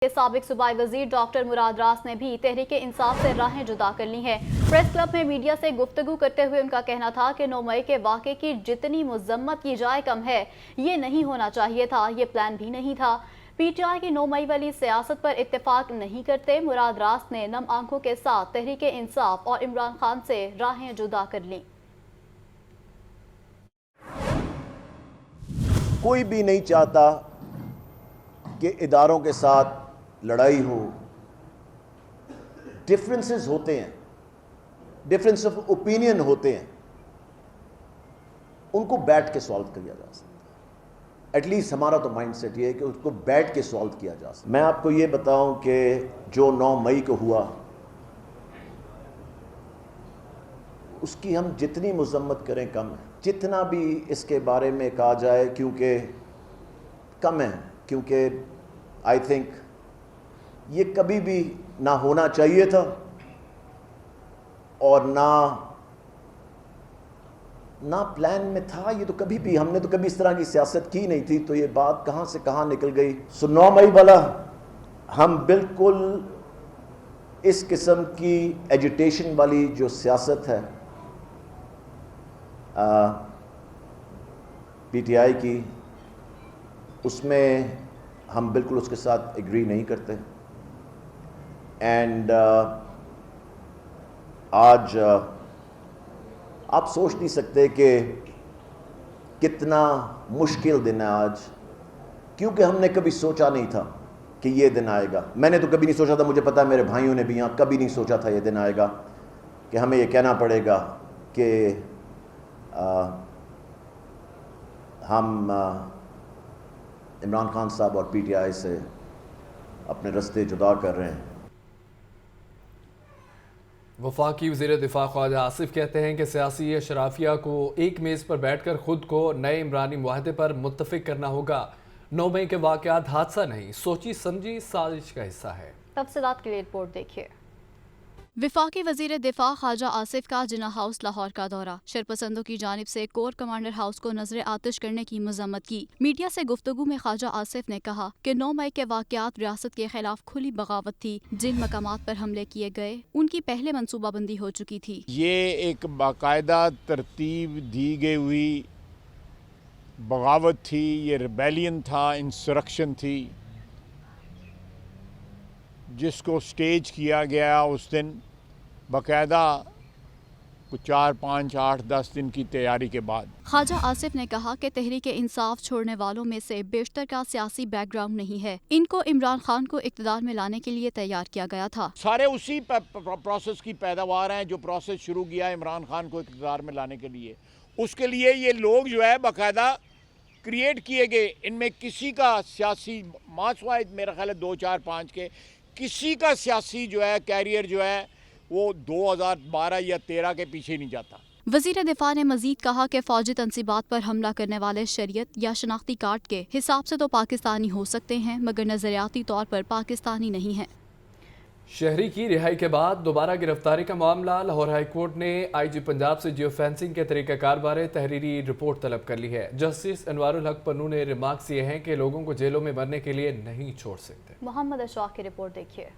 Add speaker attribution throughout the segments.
Speaker 1: के साबिक सूबाई वजीर डॉक्टर मुराद रास ने भी तहरीक इंसाफ से राहें जुदा कर ली हैं। प्रेस क्लब में मीडिया से गुफ्तगू करते हुए उनका कहना था कि 9 मई के वाक़े की जितनी मजम्मत की जाए कम है। ये नहीं होना चाहिए था, ये प्लान भी नहीं था। PTI की 9 मई वाली सियासत पर इत्तेफाक नहीं करते। मुराद रास ने नम आंखों के साथ तहरीक इंसाफ और इमरान खान से राहें जुदा कर लीं।
Speaker 2: कोई भी नहीं चाहता कि इदारों के साथ लड़ाई हो। डिफरेंसेस होते हैं, डिफरेंस ऑफ ओपिनियन होते हैं, उनको बैठ के सॉल्व किया जा सकता है। एटलीस्ट हमारा तो माइंड सेट ये है कि उसको बैठ के सॉल्व किया जा सकता है। मैं आपको ये बताऊं कि जो 9 मई को हुआ उसकी हम जितनी मजम्मत करें कम है, जितना भी इसके बारे में कहा जाए क्योंकि कम है, क्योंकि आई थिंक ये कभी भी ना होना चाहिए था और ना प्लान में था। ये तो कभी भी हमने तो कभी इस तरह की सियासत की नहीं थी, तो ये बात कहाँ से कहाँ निकल गई। 9 मई वाला हम बिल्कुल इस किस्म की एजिटेशन वाली जो सियासत है PTI की, उसमें हम बिल्कुल उसके साथ एग्री नहीं करते। एंड आज आप सोच नहीं सकते कि कितना मुश्किल दिन है आज, क्योंकि हमने कभी सोचा नहीं था कि ये दिन आएगा। मैंने तो कभी नहीं सोचा था, मुझे पता है मेरे भाइयों ने भी यहाँ कभी नहीं सोचा था ये दिन आएगा कि हमें ये कहना पड़ेगा कि हम इमरान खान साहब और PTI से अपने रास्ते जुदा कर रहे हैं।
Speaker 3: वफाकी वज़ीर दिफा ख्वाजा आसिफ कहते हैं कि सियासी अशराफिया को एक मेज़ पर बैठकर खुद को नए इमरानी मुआहदे पर मुत्तफिक करना होगा। 9 मई के वाक़यात हादसा नहीं, सोची समझी साजिश का हिस्सा है।
Speaker 1: तफसीलात के लिए रिपोर्ट देखिए। वफाकी वजीर दिफा ख्वाजा आसिफ का जिन्ना हाउस लाहौर का दौरा। शरपसंदों की जानिब से कोर कमांडर हाउस को नजर आतिश करने की मजम्मत की। मीडिया से गुफ्तगू में ख्वाजा आसिफ ने कहा कि 9 मई के वाक़यात रियासत के खिलाफ खुली बगावत थी। जिन मकामात पर हमले किए गए उनकी पहले मनसूबाबंदी हो चुकी थी।
Speaker 4: ये एक बाकायदा तरतीब दी गई हुई बगावत थी, ये रिबेलियन था, इंसरक्शन थी, जिसको स्टेज किया गया उस दिन बाकायदा कुछ 4, 5, 8, 10 दिन की तैयारी के बाद।
Speaker 1: ख्वाजा आसिफ ने कहा कि तहरीक इंसाफ छोड़ने वालों में से बेशतर का सियासी बैकग्राउंड नहीं है। इनको इमरान खान को इक़्तिदार में लाने के लिए तैयार किया गया था।
Speaker 4: सारे उसी प्रोसेस की पैदावार हैं जो प्रोसेस शुरू किया इमरान खान को इक़्तिदार में लाने के लिए। उसके लिए ये लोग जो है बाकायदा क्रिएट किए गए। इनमें किसी का सियासी मासवाइद मेरा ख्याल है 2, 4, 5 के किसी का सियासी जो है कैरियर जो है वो 2012 या 13 के पीछे नहीं जाता।
Speaker 1: वजीर दिफा ने मजीद कहा कि फौजी तनसीबात पर हमला करने वाले शरीयत या शनाख्ती कार्ड के हिसाब से तो पाकिस्तानी हो सकते हैं, मगर नजरियाती तौर पर पाकिस्तानी नहीं है।
Speaker 3: शहरी की रिहाई के बाद दोबारा गिरफ्तारी का मामला। लाहौर हाई कोर्ट ने IG पंजाब से जियो फेंसिंग के तरीक़ाकार बारे तहरीरी रिपोर्ट तलब कर ली है। जस्टिस अनवारुल हक पन्नू ने रिमार्क्स ये हैं कि लोगों को जेलों में मरने के लिए नहीं छोड़ सकते।
Speaker 1: मोहम्मद अशफाक की रिपोर्ट देखिए।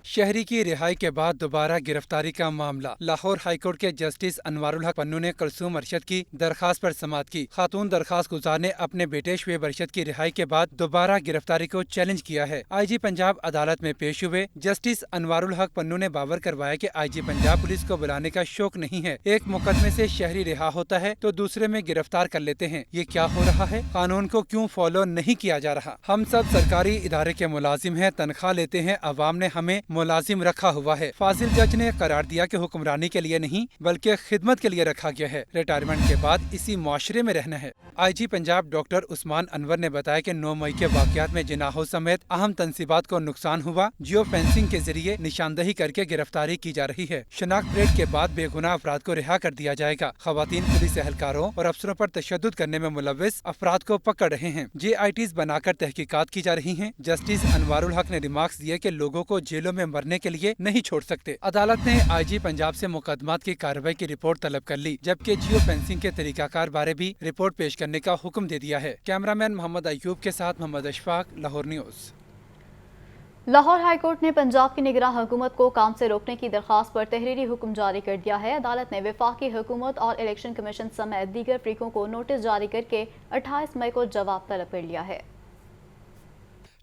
Speaker 5: शहरी की रिहाई के बाद दोबारा गिरफ्तारी का मामला। लाहौर हाईकोर्ट के जस्टिस अनवारुल हक पन्नू ने कुलसूम अरशद की दरखास्त पर समाअत की। खातून दरखास्त गुजार ने अपने बेटे शुएब अरशद की रिहाई के बाद दोबारा गिरफ्तारी को चैलेंज किया है। IG पंजाब अदालत में पेश हुए जस्टिस अनवारुल हक पन्नू ने बावर करवाया कि IG पंजाब पुलिस को बुलाने का शौक नहीं है। एक मुकदमे से शहरी रिहा होता है तो दूसरे में गिरफ्तार कर लेते हैं। ये क्या हो रहा है? कानून को क्यों फॉलो नहीं किया जा रहा? हम सब सरकारी इदारे के मुलाजिम हैं, तनख्वाह लेते हैं, अवाम ने हमें मुलाजिम रखा हुआ है। फाजिल जज ने करार दिया कि हुक्मरानी के लिए नहीं बल्कि खिदमत के लिए रखा गया है। रिटायरमेंट के बाद इसी मुआशरे में रहना है। IG पंजाब डॉक्टर उस्मान अनवर ने बताया कि 9 मई के वाकयात में जिन्ना हाउस समेत अहम तनसीबात को नुकसान हुआ। जियो फेंसिंग के जरिए निशानदही करके गिरफ्तारी की जा रही है। शनाख्त परेड के बाद बेगुनाह अफराद को रिहा कर दिया जाएगा। खवातीन पुलिस एहलकारों और अफसरों पर तशद्दुद करने में मुलव्विस अफराद को पकड़ रहे हैं। JITs बनाकर तहकीकात की जा रही हैं। जस्टिस अनवारुल हक ने रिमार्क्स दिए कि लोगों को जेलों में मरने के लिए नहीं छोड़ सकते। अदालत ने IG पंजाब से मुकदमात की कार्रवाई की रिपोर्ट तलब कर ली, जबकि जियो फेंसिंग के तरीकाकार बारे भी रिपोर्ट पेश करने का हुक्म दे दिया है। कैमरामैन मोहम्मद अयूब के साथ Mohammad Ashfaq, Lahore news.
Speaker 1: Lahore high court نے پنجاب کی نگراں حکومت کو کام سے روکنے کی درخواست پر تحریری حکم جاری کر دیا ہے۔ عدالت نے وفاقی حکومت اور الیکشن کمیشن سمیت دیگر فریقوں کو نوٹس جاری کر کے 28 مئی کو جواب طلب کر لیا ہے۔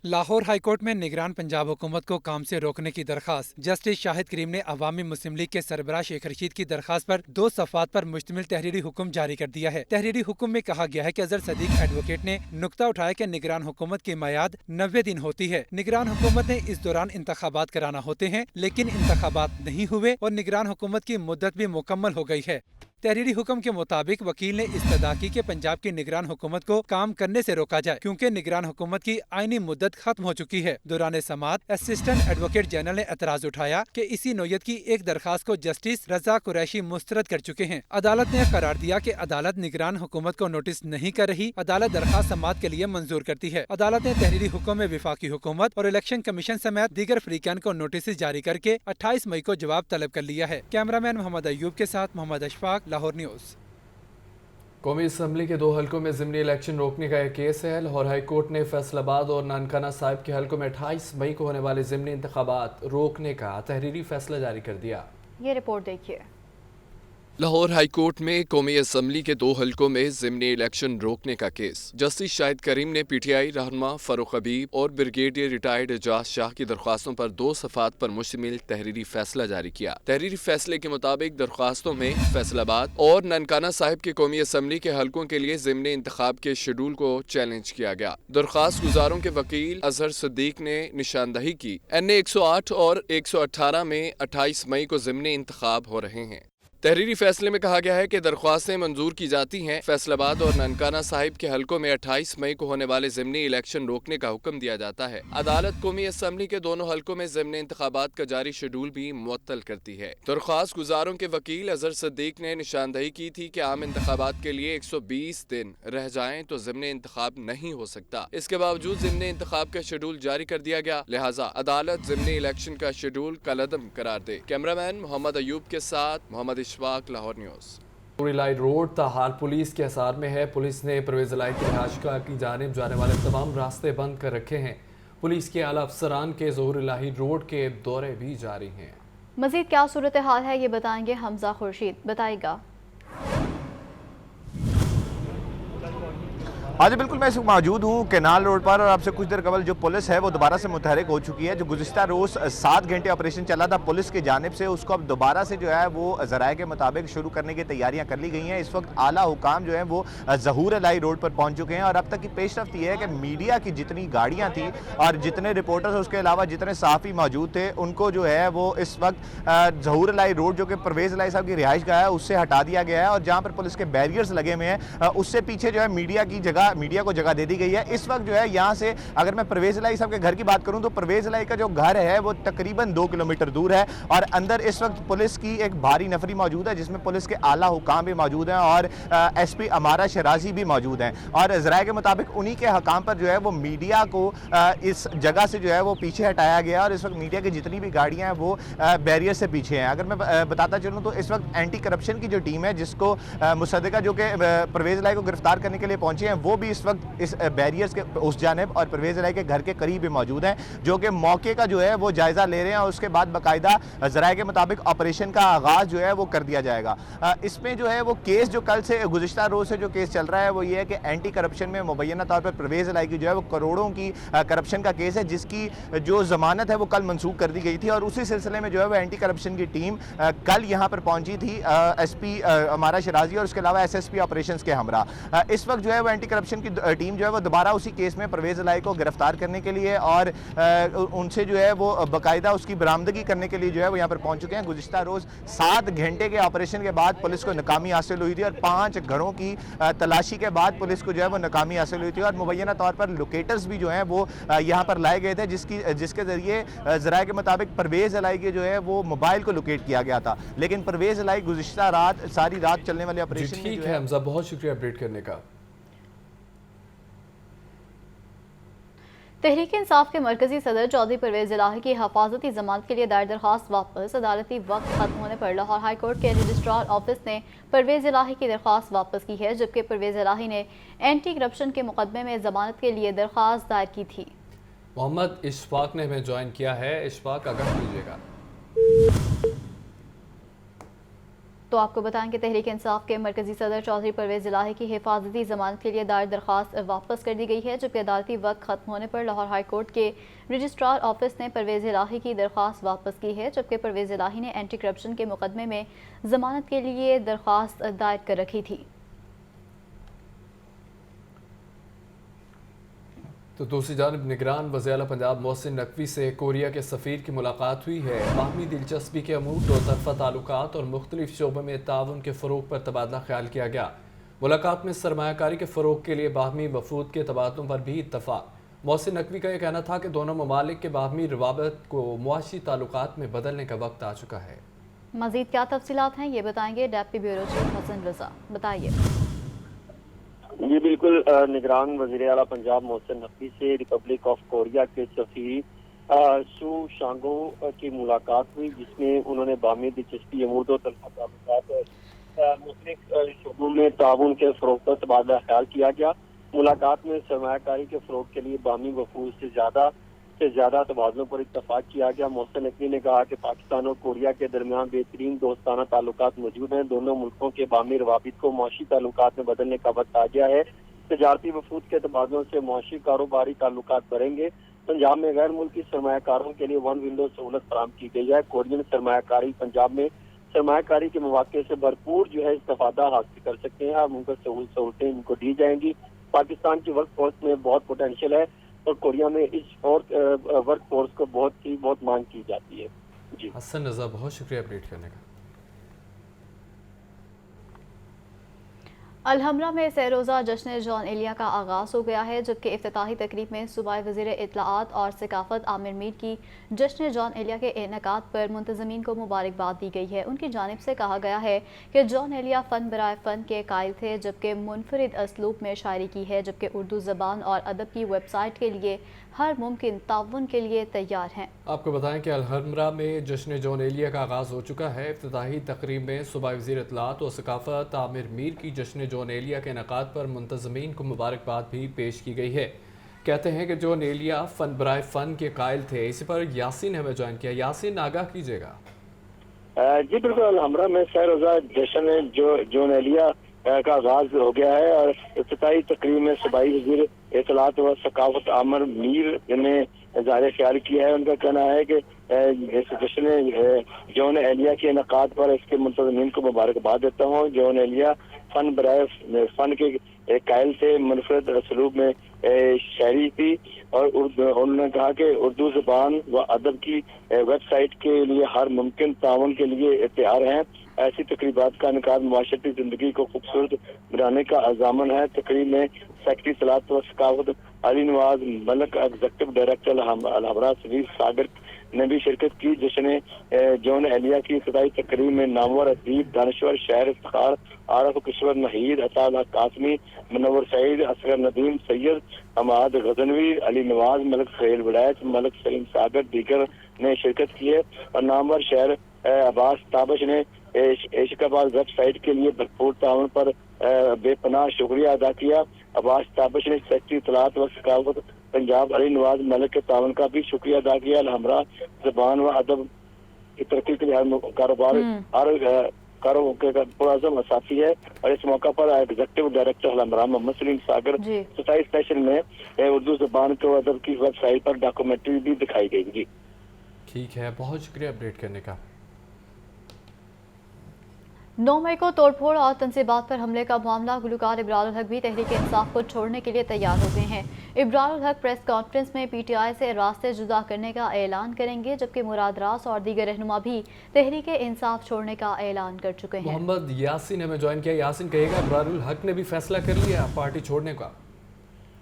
Speaker 5: لاہور ہائی کورٹ میں نگران پنجاب حکومت کو کام سے روکنے کی درخواست جسٹس شاہد کریم نے عوامی مسلم لیگ کے سربراہ شیخ رشید کی درخواست پر 2 صفحات پر مشتمل تحریری حکم جاری کر دیا ہے۔ تحریری حکم میں کہا گیا ہے کہ اظہر صدیق ایڈوکیٹ نے نقطہ اٹھایا کہ نگران حکومت کی میعاد 90 دن ہوتی ہے۔ نگران حکومت نے اس دوران انتخابات کرانا ہوتے ہیں، لیکن انتخابات نہیں ہوئے اور نگران حکومت کی مدت بھی مکمل ہو گئی ہے۔ تحریری حکم کے مطابق وکیل نے استدعا کی کہ پنجاب کی نگران حکومت کو کام کرنے سے روکا جائے کیونکہ نگران حکومت کی آئینی مدت ختم ہو چکی ہے۔ دوران سماعت اسسٹنٹ ایڈوکیٹ جنرل نے اعتراض اٹھایا کہ اسی نوعیت کی ایک درخواست کو جسٹس رضا قریشی مسترد کر چکے ہیں۔ عدالت نے قرار دیا کہ عدالت نگران حکومت کو نوٹس نہیں کر رہی، عدالت درخواست سماعت کے لیے منظور کرتی ہے۔ عدالت نے تحریری حکم میں وفاقی حکومت اور الیکشن کمیشن سمیت دیگر فریقین کو نوٹس جاری کر کے 28 مئی کو جواب طلب کر لیا ہے۔ کیمرہ مین محمد ایوب کے ساتھ محمد اشفاق، لاہور نیوز۔
Speaker 3: قومی اسمبلی کے 2 حلقوں میں ضمنی الیکشن روکنے کا ایک کیس ہے۔ لاہور ہائی کورٹ نے فیصل آباد اور نانکانہ صاحب کے حلقوں میں 28 مئی کو ہونے والے ضمنی انتخابات روکنے کا تحریری فیصلہ جاری کر دیا۔
Speaker 1: یہ رپورٹ دیکھیے۔
Speaker 6: لاہور ہائی کورٹ میں قومی اسمبلی کے 2 حلقوں میں ضمنی الیکشن روکنے کا کیس جسٹس شاہد کریم نے پی ٹی آئی رہنما فاروق حبیب اور بریگیڈیئر ریٹائرڈ اعجاز شاہ کی درخواستوں پر 2 صفحات پر مشتمل تحریری فیصلہ جاری کیا۔ تحریری فیصلے کے مطابق درخواستوں میں فیصل آباد اور ننکانہ صاحب کے قومی اسمبلی کے حلقوں کے لیے ضمنی انتخاب کے شیڈول کو چیلنج کیا گیا۔ درخواست گزاروں کے وکیل اظہر صدیق نے نشاندہی کی NA 108 اور 118 میں 28 مئی کو ضمنی انتخاب ہو رہے ہیں۔ تحریری فیصلے میں کہا گیا ہے کہ درخواستیں منظور کی جاتی ہیں۔ فیصل آباد اور ننکانہ صاحب کے حلقوں میں 28 مئی کو ہونے والے ضمنی الیکشن روکنے کا حکم دیا جاتا ہے۔ عدالت قومی اسمبلی کے دونوں حلقوں میں ضمنی انتخابات کا جاری شیڈول بھی معطل کرتی ہے۔ درخواست گزاروں کے وکیل اظہر صدیق نے نشاندہی کی تھی کہ عام انتخابات کے لیے 120 دن رہ جائیں تو ضمنی انتخاب نہیں ہو سکتا۔ اس کے باوجود ضمنی انتخاب کا شیڈول جاری کر دیا گیا، لہٰذا عدالت ضمنی الیکشن کا شیڈول کالعدم قرار دے۔ کیمرہ مین محمد ایوب کے ساتھ محمد اشفاق، لاہور نیوز۔
Speaker 3: پوری لائن روڈ تاحال پولیس کے احاطے میں ہے۔ پولیس نے پرویز الہی کی رہائشگاہ کی جانب جانے والے تمام راستے بند کر رکھے ہیں۔ پولیس کے اعلیٰ افسران کے ظہور الہی روڈ کے دورے بھی جاری ہیں۔
Speaker 1: مزید کیا صورتحال ہے یہ بتائیں گے حمزہ خورشید، بتائے گا۔
Speaker 7: آج بالکل میں موجود ہوں کینال روڈ پر، اور آپ سے کچھ دیر قبل جو پولیس ہے وہ دوبارہ سے متحرک ہو چکی ہے۔ جو گزشتہ روز 7 گھنٹے آپریشن چلا تھا پولیس کی جانب سے، اس کو اب دوبارہ سے جو ہے وہ ذرائع کے مطابق شروع کرنے کی تیاریاں کر لی گئی ہیں۔ اس وقت اعلیٰ حکام جو ہیں وہ ظہور الہی روڈ پر پہنچ چکے ہیں، اور اب تک کی پیش رفت یہ ہے کہ میڈیا کی جتنی گاڑیاں تھیں اور جتنے رپورٹرز، اس کے علاوہ جتنے صحافی موجود تھے، ان کو جو ہے وہ اس وقت ظہور الہی روڈ جو کہ پرویز الہی صاحب کی رہائش گاہ ہے اس سے ہٹا دیا گیا ہے، اور جہاں پر پولیس کے بیریئرز لگے ہوئے ہیں اس سے پیچھے جو ہے میڈیا کو جگہ دے دی گئی ہے۔ اس وقت جو ہے یہاں سے اگر میں پرویز الہی صاحب کے گھر کی بات کروں تو پرویز الہی کا جو گھر ہے وہ تقریباً 2 کلومیٹر دور ہے، اور اندر اس وقت پولیس کی ایک بھاری نفری موجود ہے جس میں پولیس کے اعلیٰ حکام بھی موجود ہیں اور SP امارہ شرازی بھی موجود ہیں، اور ذرائع کے مطابق انہی کے حکام پر جو ہے وہ میڈیا کو اس جگہ سے جو ہے وہ پیچھے ہٹایا گیا، اور اس وقت میڈیا کی جتنی بھی گاڑیاں ہیں وہ بیریئر سے پیچھے ہیں۔ اگر میں بتاتا چلوں تو اس وقت اینٹی کرپشن کی جو ٹیم ہے جس کو مصدقہ جو کہ پرویز الہی کو گرفتار کرنے کے لیے پہنچے ہیں، وہ بھی اس وقت اس بیریئرز کے اس جانب اور پرویز الہی کے گھر کے قریب موجود ہیں، جو کہ موقع کا جو ہے وہ جائزہ لے رہے ہیں، اور اس کے بعد باقاعدہ ذرائع کے مطابق آپریشن کا آغاز جو ہے وہ کر دیا جائے گا۔ اس میں جو ہے وہ کیس جو کل سے گزشتہ روز سے جو کیس چل رہا ہے وہ یہ ہے کہ اینٹی کرپشن میں مبینہ طور پر پرویز الہی کی جو ہے وہ کروڑوں کی کرپشن کا کیس ہے، جس کی جو ضمانت ہے وہ کل منسوخ کر دی گئی تھی، اور اسی سلسلے میں جو ہے وہ اینٹی کرپشن کی ٹیم کل یہاں پر پہنچی تھی SP امارہ شرازی اور اس کے علاوہ SSP آپریشنز کے ہمراہ۔ اس وقت جو ہے وہ اینٹی کرپشن کی ٹیم جو ہے وہ دوبارہ اسی کیس میں پرویز الہی کو گرفتار کرنے کے لیے اور ان سے جو ہے وہ باقاعدہ اس کی برآمدگی کرنے کے لیے جو ہے وہ یہاں پر پہنچ چکے ہیں۔ گزشتہ روز 7 گھنٹے کے آپریشن کے بعد پولیس کو ناکامی حاصل ہوئی تھی، اور 5 گھروں کی تلاشی کے بعد پولیس کو جو ہے وہ ناکامی حاصل ہوئی تھی، اور مبینہ طور پر لوکیٹرز بھی جو ہیں وہ یہاں پر لائے گئے تھے جس کے ذریعے ذرائع کے مطابق پرویز الہی کے جو ہے وہ موبائل کو لوکیٹ کیا گیا تھا، لیکن پرویز الہی گزشتہ رات ساری رات چلنے والے آپریشن میں
Speaker 3: ٹھیک ہے حمزہ، بہت شکریہ اپڈیٹ کرنے کا۔
Speaker 1: تحریک انصاف کے مرکزی صدر چودھری پرویز الہی کی حفاظتی ضمانت کے لیے دائر درخواست واپس۔ عدالتی وقت ختم ہونے پر لاہور ہائی کورٹ کے رجسٹرار آفس نے پرویز الہی کی درخواست واپس کی ہے، جبکہ پرویز الہی نے اینٹی کرپشن کے مقدمے میں ضمانت کے لیے درخواست دائر کی تھی۔
Speaker 3: मोहम्मद इशफाक ने हमें ज्वाइन किया है। इशफाक आगाह कीजिएगा।
Speaker 1: तो आपको बताएं कि तहरीक इंसाफ के मरकजी सदर चौधरी परवेज इलाही की हिफाजती जमानत के लिए दायर दरख्वास्त वापस कर दी गई है, जबकि अदालती वक्त खत्म होने पर लाहौर हाई कोर्ट के रजिस्ट्रार ऑफिस ने परवेज इलाही की दरख्वास्त वापस की है, जबकि परवेज इलाही ने एंटी करप्शन के मुकदमे में जमानत के लिए दरख्वास्त दायर कर रखी थी।
Speaker 3: तो दूसरी जानब निगरान वज़ीर-ए-आला पंजाब मोहसिन नकवी से कोरिया के सफ़ीर की मुलाकात हुई है। बाहमी दिलचस्पी के अमूर दो तरफ़ा ताल्लुकात और मुख्तलिफ शोबों में ताउन के फ़रोग़ पर तबादला ख्याल किया गया। मुलाकात में सरमायाकारी के फ़रोग़ के लिए बाहमी वफूद के तबादलों पर भी इत्तफ़ाक़। मोहसिन नकवी का यह कहना था कि दोनों ममालिक के बाहमी रवाबत को मुआशी ताल्लुकात में बदलने का वक्त आ चुका है।
Speaker 1: मज़ीद क्या तफसीलात हैं ये बताएंगे डेप्टी ब्यूरो चीफ हसन रज़ा। बताइए।
Speaker 8: जी बिल्कुल, निगरान वज़ीर आला पंजाब मोहसिन नकवी से रिपब्लिक ऑफ कोरिया के सफ़ीर सू शांगो की मुलाकात हुई, जिसमें उन्होंने बाहमी दिलचस्पी अमूर और तरफ़ा ताल्लुकात मुख्तलिफ शोबों में ताउन के फ़रोग़ पर तबादला ख्याल किया गया। मुलाकात में सरमायाकारी के फ़रोग़ के लिए बाहमी वफूद से ज़्यादा तबादलों पर इत्तफ़ाक़ किया गया। मोहसिन नकवी ने कहा कि पाकिस्तान और कोरिया के दरमियान बेहतरीन दोस्ताना ताल्लुकात मौजूद हैं। दोनों मुल्कों के बाहमी रवाबित को मुआशी ताल्लुकात में बदलने का वक्त आ गया है। तजारती वफूद के तबादलों से मुआशी कारोबारी ताल्लुकात बढ़ेंगे। पंजाब में गैर मुल्की सरमायाकारों के लिए वन विंडो सहूलत फराहम की गई है। कोरियन सरमायाकारी पंजाब में सरमायाकारी के मौके से भरपूर इस्तेफादा हासिल कर सकते हैं। अब उनको सहूलतें इनको दी जाएंगी। पाकिस्तान की वर्क फोर्स में बहुत पोटेंशियल है और कोरिया में इस और वर्क फोर्स को बहुत मांग की जाती है। जी
Speaker 3: हसन रज़ा, बहुत शुक्रिया अपडेट करने का।
Speaker 1: अलहमरा में सरोज़ा जश्न जॉन एलिया का आगाज़ हो गया है, जबकि इफ्तिताही तकरीब में सूबाई वज़ीर इत्तलाआत और सकाफ़त आमिर मीर की जश्न जॉन एलिया के इनेकाद पर मुंतज़मीन को मुबारकबाद दी गई है। उनकी जानिब से कहा गया है कि जॉन एलिया फ़न बराए फ़न के कायल थे, जबकि मुनफरिद असलूब में शायरी की है, जबकि उर्दू ज़बान और अदब की वेबसाइट के लिए हर मुमकिन ताउन के लिए तैयार हैं।
Speaker 3: आपको बताएं कि अलहमरा में जश्न जॉन एलिया का आगाज़ हो चुका है। इफ्तिताही तकरीब में सूबाई वज़ीर इत्तलाआत और सकाफ़त आमिर मीर की जश्न जॉन एलिया के इनेकाद पर मुंतज़मीन को मुबारकबाद भी पेश की गई है। कहते हैं कि जॉन एलिया फ़न बराए फ़न के कायल थे। इसी पर यासिन हमें ज्वाइन किया। यासिन, आगाह कीजिएगा।
Speaker 8: जी बिल्कुल, अलहमरा में सरोज़ा जश्न जॉन एलिया का आगाज हो गया है और इफ्तिताही तकरीब में सूबाई वज़ीर इत्तलाआत व सकाफ़त आमिर मीर ने ज़ाहिर ख्याल किया है। उनका कहना है कि इस जश्न जॉन एलिया के इनेकाद पर इसके मुंतज़मीन को मुबारकबाद देता हूँ। जॉन एलिया फ़न बराए फ़न के कायल थे, मुनफरद असलूब में शायरी थी और उन्होंने कहा कि उर्दू ज़बान व अदब की वेबसाइट के लिए हर मुमकिन ताउन के लिए तैयार हैं। ऐसी तकरीबात का इनेकाद मुआशरती ज़िंदगी को खूबसूरत बनाने का अज़ामन है। तकरीब में सेक्रेटरी इत्तलाआत व सकाफ़त अली नवाज मलिक, एग्जीक्यूटिव डायरेक्टर अलहमरा सलीम सागर ने भी शिरकत की। जश्न जॉन एलिया की इब्तिदाई तकरीब में नामवर अदीब, दानश्वर, शायर, इफ्तिखार, आरफ किश्वर, नहीद, अता कासमी, मुनव्वर सईद, असगर नदीम, सैयद अमाद गजनवी, अली नवाज, मलिक सहेल विलायत, मलिक सलीम सागर दीगर ने शिरकत की है और नामवर शायर अब्बास ताबश ने इश्काबाद वेबसाइट के लिए भरपूर ताउन पर बेपनाह शुक्रिया अदा किया। अब्बास ताबश ने सेक्रेटरी इत्तलाआत व सकाफ़त पंजाब अली नवाज मलिक के ताउन का भी शुक्रिया अदा किया। अलहमरा ज़बान व अदब की तरक्की के लिए हर कारोबार के पुरअज़म असासी है और इस मौका पर एग्जीक्यूटिव डायरेक्टर अलहमरा मोहम्मद सलीम सागर सताई स्टेशन में उर्दू ज़बान के अदब की वेबसाइट पर डॉक्यूमेंट्री भी दिखाई गई। जी
Speaker 3: ठीक है, बहुत शुक्रिया अपडेट करने का।
Speaker 1: 9 मई को तोड़फोड़ और तनसीबात पर हमले का मामला, गुलकार इब्रारुल हक भी तहरीक इंसाफ को छोड़ने के लिए तैयार हो गए हैं। इब्रारुल हक प्रेस कॉन्फ्रेंस में पीटीआई से रास्ते जुदा करने का ऐलान करेंगे, जबकि मुराद रास और दीगर रहनुमा भी तहरीक इंसाफ छोड़ने का ऐलान कर चुके हैं।
Speaker 3: मोहम्मद यासिन हमें ज्वाइन किया। यासिन, कहिएगा इब्रारुल हक ने भी फैसला कर लिया पार्टी छोड़ने का?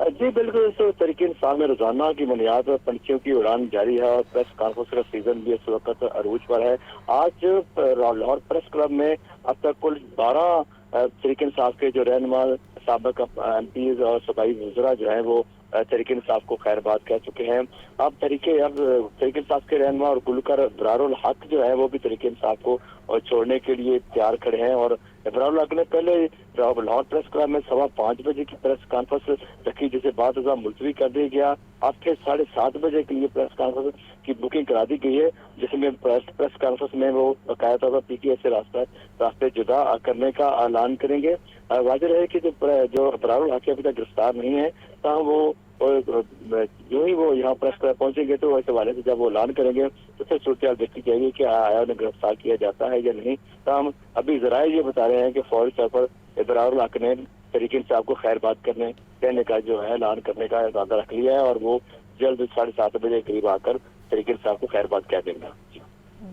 Speaker 8: जी बिल्कुल, तो तहरीक इंसाफ में रोजाना की बुनियाद पर पंछियों की उड़ान जारी है और प्रेस कॉन्फ्रेंस का सीजन भी इस वक्त अरूज पर है। आज लाहौर प्रेस क्लब में अब तक कुल 12 तहरीक इंसाफ के जो रहनुमा, साबिक एमपीज और सूबाई वज़रा जो है वो तहरीक इंसाफ को खैरबाद कह चुके हैं। अब तहरीक इंसाफ के रहनुमा और गुलकार इबरारुल हक जो है वो भी तहरीक इंसाफ को छोड़ने के लिए तैयार खड़े हैं। और इबरारुल हक ने पहले लाहौर प्रेस क्लब में 5:15 बजे की प्रेस कॉन्फ्रेंस रखी, जिसे बाद मुलतवी कर दिया गया। अब फिर 7:30 बजे के लिए प्रेस कॉन्फ्रेंस की बुकिंग करा दी गई है, जिसमें प्रेस कॉन्फ्रेंस में वो बाकायदा पीटीआई से रास्ते जुदा करने का ऐलान करेंगे। वाज़ेह है कि जो इबरारुल हक अभी तक गिरफ्तार नहीं है, ताहम वो जो ही वो यहाँ प्रेस क्लब पहुंचेंगे तो इस हवाले से जब वो ऐलान करेंगे तो फिर सूरत देखी जाएगी कि आया उन्हें गिरफ्तार किया जाता है या नहीं। ताहम अभी ज़राए ये बता रहे हैं कि फौरी तौर पर इबरारुल हक ने तहरीक इंसाफ को खैरबाद कहने का जो है ऐलान करने का इरादा रख लिया है और वो जल्द 7:30 बजे करीब आकर तहरीक इंसाफ को खैरबाद कह देंगे।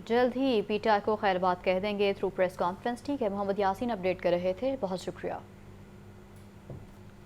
Speaker 1: जल्द ही पीटीआई को खैरबाद कह देंगे थ्रू प्रेस कॉन्फ्रेंस। ठीक है, मोहम्मद यासीन अपडेट कर रहे थे, बहुत शुक्रिया।